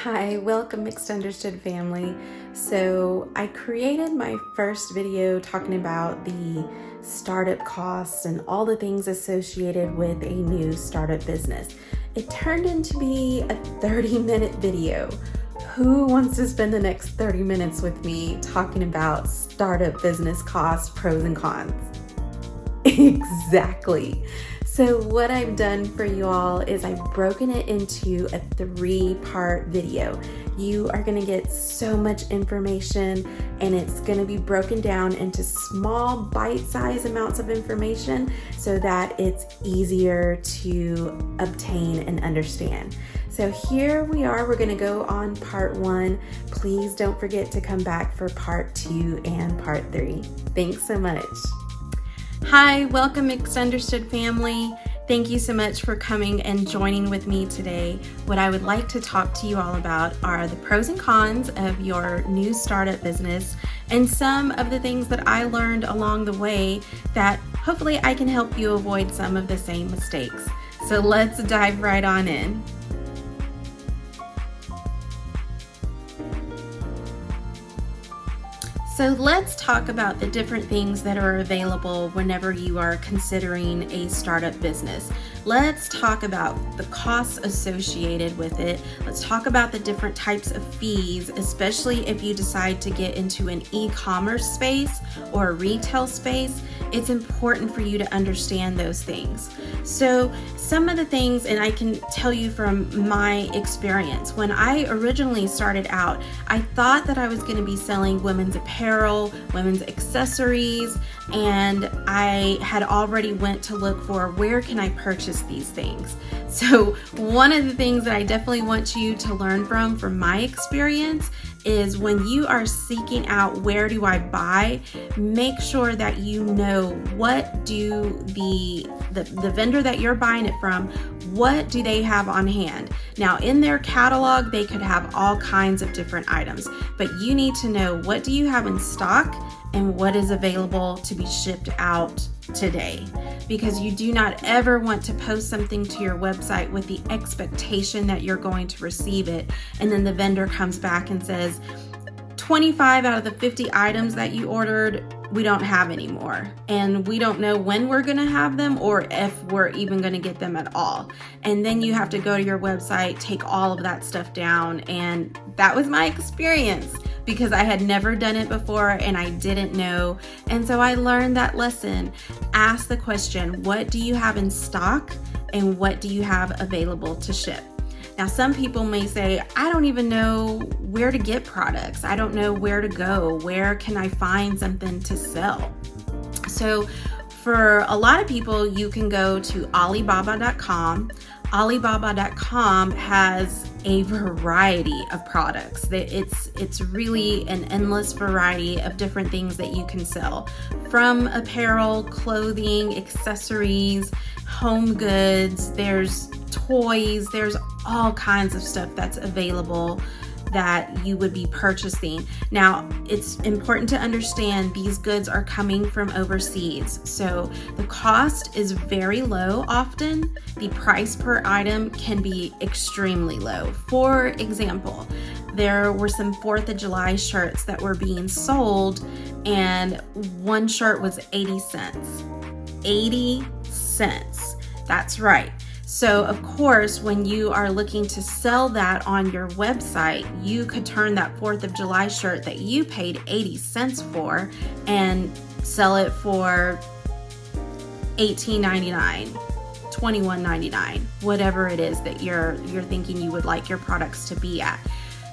Hi, welcome Mixed Understood family. So I created my first video talking about the startup costs and all the things associated with a new startup business. It turned into be a 30-minute video. Who wants to spend the next 30 minutes with me talking about startup business costs, pros and cons? Exactly. So what I've done for you all is I've broken it into a 3-part video. You are going to get so much information, and it's going to be broken down into small bite-sized amounts of information so that it's easier to obtain and understand. So here we are, we're going to go on part 1. Please don't forget to come back for part 2 and part 3. Thanks so much. Hi, welcome Mixed Understood family. Thank you so much for coming and joining with me today. What I would like to talk to you all about are the pros and cons of your new startup business and some of the things that I learned along the way that hopefully I can help you avoid some of the same mistakes. So let's dive right on in. So let's talk about the different things that are available whenever you are considering a startup business. Let's talk about the costs associated with it. Let's talk about the different types of fees, especially if you decide to get into an e-commerce space or a retail space. It's important for you to understand those things. So some of the things, and I can tell you from my experience, when I originally started out, I thought that I was going to be selling women's apparel, women's accessories, and I had already went to look for where can I purchase these things. So one of the things that I definitely want you to learn from my experience, is when you are seeking out where do I buy, make sure that you know what do the vendor that you're buying it from, what do they have on hand. Now in their catalog, they could have all kinds of different items, but you need to know what do you have in stock and what is available to be shipped out today, because you do not ever want to post something to your website with the expectation that you're going to receive it, and then the vendor comes back and says 25 out of the 50 items that you ordered we don't have anymore, and we don't know when we're going to have them or if we're even going to get them at all. And then you have to go to your website, take all of that stuff down, and that was my experience because I had never done it before and I didn't know. And so I learned that lesson. Ask the question, what do you have in stock and what do you have available to ship? Now, some people may say, I don't even know where to get products. I don't know where to go. Where can I find something to sell? So for a lot of people, you can go to Alibaba.com. Alibaba.com has a variety of products. It's really an endless variety of different things that you can sell, from apparel, clothing, accessories, home goods, there's toys, there's all kinds of stuff that's available that you would be purchasing. Now, it's important to understand these goods are coming from overseas, so the cost is very low often. The price per item can be extremely low. For example, there were some 4th of July shirts that were being sold, and one shirt was 80 cents. 80 cents. That's right. So of course, when you are looking to sell that on your website, you could turn that 4th of July shirt that you paid 80 cents for and sell it for $18.99, $21.99, whatever it is that you're thinking you would like your products to be at.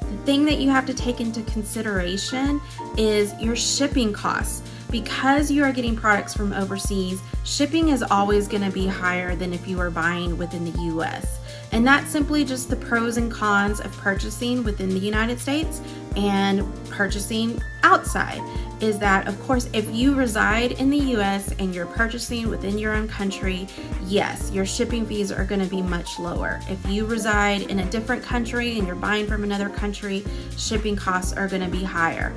The thing that you have to take into consideration is your shipping costs. Because you are getting products from overseas, shipping is always going to be higher than if you are buying within the US. And that's simply just the pros and cons of purchasing within the United States and purchasing outside. Is that, of course, if you reside in the US and you're purchasing within your own country, yes, your shipping fees are going to be much lower. If you reside in a different country and you're buying from another country, shipping costs are going to be higher.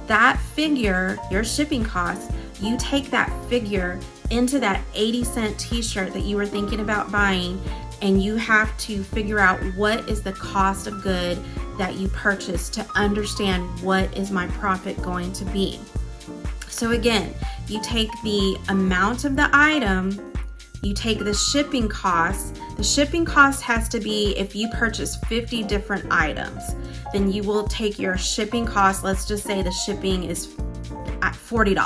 That figure, your shipping costs, you take that figure into that 80-cent t-shirt that you were thinking about buying, and you have to figure out what is the cost of good that you purchase to understand what is my profit going to be. So again, you take the amount of the item, you take the shipping costs. The shipping cost has to be, if you purchase 50 different items, then you will take your shipping cost. Let's just say the shipping is at $40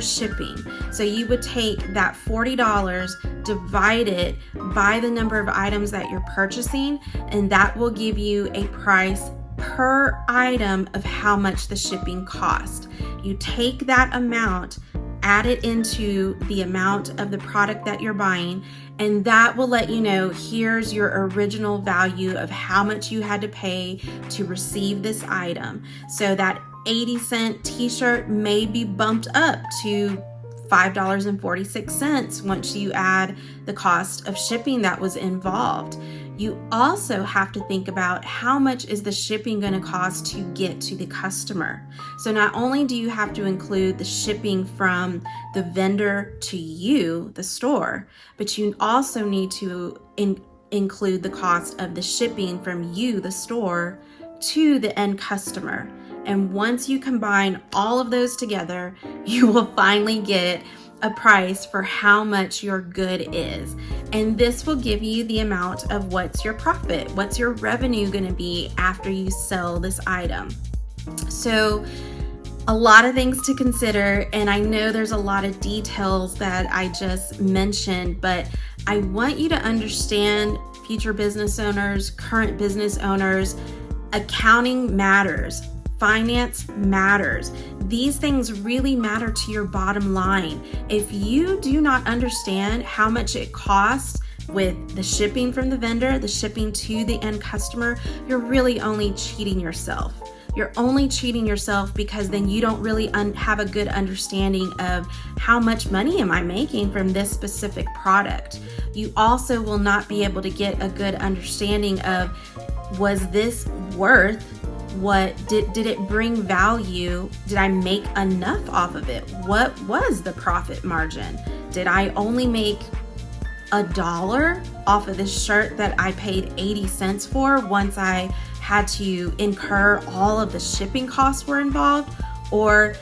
shipping. So you would take that $40, divide it by the number of items that you're purchasing, and that will give you a price per item of how much the shipping cost. You take that amount, add it into the amount of the product that you're buying, and that will let you know, here's your original value of how much you had to pay to receive this item. So that 80-cent t-shirt may be bumped up to $5.46 once you add the cost of shipping that was involved. You also have to think about how much is the shipping going to cost to get to the customer. So not only do you have to include the shipping from the vendor to you, the store, but you also need to include the cost of the shipping from you, the store, to the end customer. And once you combine all of those together, you will finally get a price for how much your good is. And this will give you the amount of what's your profit, what's your revenue going to be after you sell this item. So a lot of things to consider, and I know there's a lot of details that I just mentioned, but I want you to understand, future business owners, current business owners, accounting matters. Finance matters. These things really matter to your bottom line. If you do not understand how much it costs with the shipping from the vendor, the shipping to the end customer, you're really only cheating yourself. You're only cheating yourself because then you don't really have a good understanding of how much money am I making from this specific product. You also will not be able to get a good understanding of, was this worth what did it bring value? Did I make enough off of it? What was the profit margin? Did I only make $1 off of this shirt that I paid 80 cents for once I had to incur all of the shipping costs were involved? Or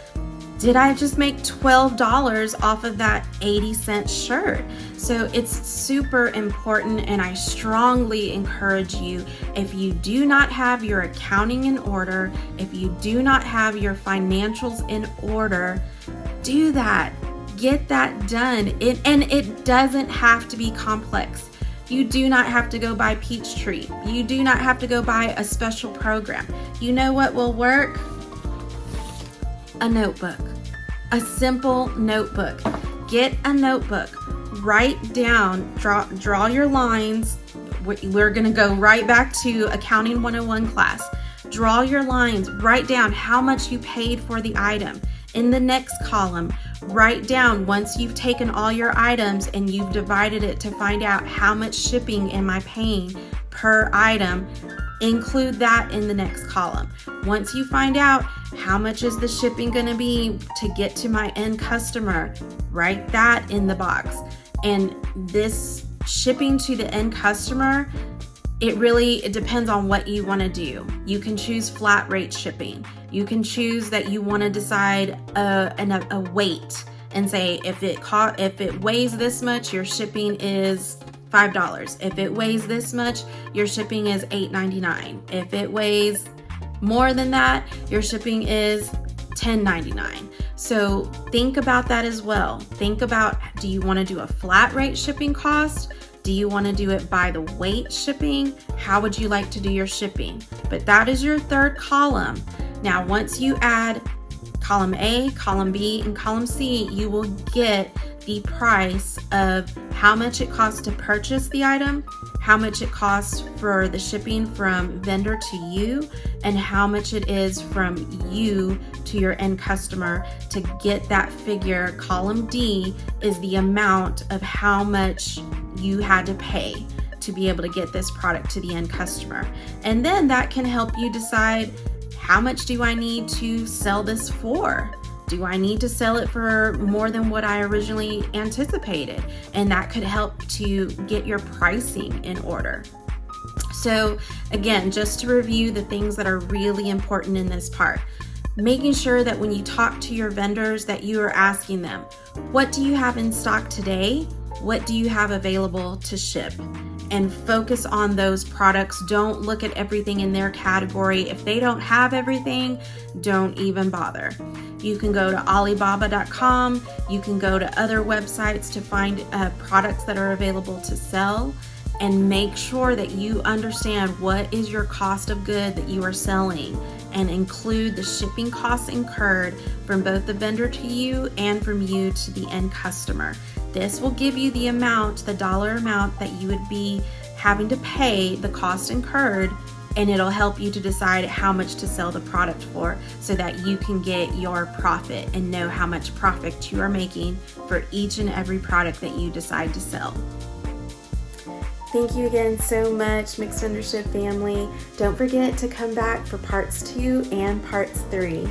did I just make $12 off of that 80-cent shirt? So it's super important, and I strongly encourage you, if you do not have your accounting in order, if you do not have your financials in order, do that. Get that done. And it doesn't have to be complex. You do not have to go buy Peachtree. You do not have to go buy a special program. You know what will work? A notebook. A simple notebook. Get a notebook. Write down, draw your lines. We're going to go right back to Accounting 101 class. Draw your lines. Write down how much you paid for the item. In the next column, write down, once you've taken all your items and you've divided it to find out how much shipping am I paying per item, include that in the next column. Once you find out how much is the shipping going to be to get to my end customer, write that in the box. And this shipping to the end customer, it depends on what you want to do. You can choose flat rate shipping. You can choose that you want to decide a weight and say, if it weighs this much, your shipping is $5. If it weighs this much, your shipping is $8.99. If it weighs more than that, your shipping is $10.99. So think about that as well. Think about, do you want to do a flat rate shipping cost? Do you want to do it by the weight shipping? How would you like to do your shipping? But that is your third column. Now, once you add column A, column B, and column C, you will get the price of how much it costs to purchase the item, how much it costs for the shipping from vendor to you, and how much it is from you to your end customer. To get that figure, column D is the amount of how much you had to pay to be able to get this product to the end customer. And then that can help you decide, how much do I need to sell this for? Do I need to sell it for more than what I originally anticipated? And that could help to get your pricing in order. So again, just to review the things that are really important in this part, making sure that when you talk to your vendors that you are asking them, what do you have in stock today? What do you have available to ship? And focus on those products. Don't look at everything in their category. If they don't have everything, don't even bother. You can go to Alibaba.com. You can go to other websites to find products that are available to sell, and make sure that you understand what is your cost of good that you are selling, and include the shipping costs incurred from both the vendor to you and from you to the end customer. This will give you the amount, the dollar amount that you would be having to pay, the cost incurred, and it'll help you to decide how much to sell the product for, so that you can get your profit and know how much profit you are making for each and every product that you decide to sell. Thank you again so much, Mixed Vendorship family. Don't forget to come back for parts 2 and parts 3.